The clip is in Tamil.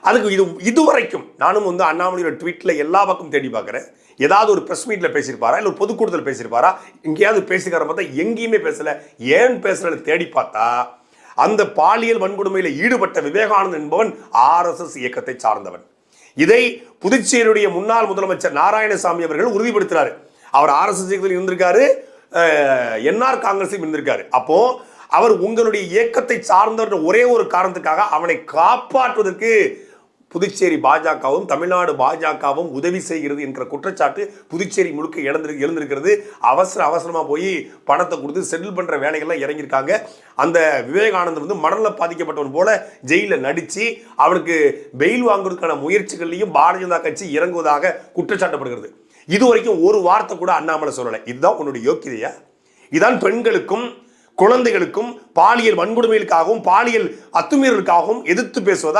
அதுக்கு இதுவரைக்கும் நானும் அண்ணாமலையோட ட்வீட்ல எல்லா பக்கம் தேடி பார்க்குறேன். ஏதாவது ஒரு பிரஸ் மீட்ல பேசியிருப்பாரா, இல்லை ஒரு பொதுக்கூட்டத்தில் பேசியிருப்பாரா, எங்கேயாவது பேசிக்கிற பார்த்தா எங்கேயுமே பேசல. ஏன் பேசலன்னு தேடி பார்த்தா அந்த பாலியல் வன்கொடுமையில் ஈடுபட்ட விவேகானந்தன் என்பவன் RSS இயக்கத்தை சார்ந்தவன். இதை புதுச்சேரியுடைய முன்னாள் முதலமைச்சர் நாராயணசாமி அவர்கள் உறுதிப்படுத்துறாரு. அவர் RSS இயக்கத்தில் இருந்திருக்காரு, NR காங்கிரஸையும் இருந்திருக்காரு. அப்போ அவர் உங்களுடைய இயக்கத்தை சார்ந்தவர் ஒரே ஒரு காரணத்துக்காக அவனை காப்பாற்றுவதற்கு புதுச்சேரி பாஜகவும் தமிழ்நாடு பாஜகவும் உதவி செய்கிறது என்கிற குற்றச்சாட்டு புதுச்சேரி முழுக்க எழுந்திருக்கிறது. அவசரமா போய் பணத்தை கொடுத்து செட்டில் பண்ற வேலைகள்லாம் இறங்கியிருக்காங்க. அந்த விவேகானந்தர் மணலில் பாதிக்கப்பட்டவன் போல ஜெயிலில் நடிச்சு அவனுக்கு பெயில் வாங்குவதற்கான முயற்சிகள்லையும் பாரதிய ஜனதா கட்சி இறங்குவதாக குற்றச்சாட்டப்படுகிறது. இதுவரைக்கும் ஒரு வார்த்தை கூட அண்ணாமலை சொல்லலை. இதுதான் உன்னுடைய யோக்கியதையா? இதான் பெண்களுக்கும் குழந்தைகளுக்கும் பாலியல் வன்கொடுமைகளுக்காகவும் பாலியல் அத்துமீறலுக்காகவும் எதிர்த்து பேசுவதா?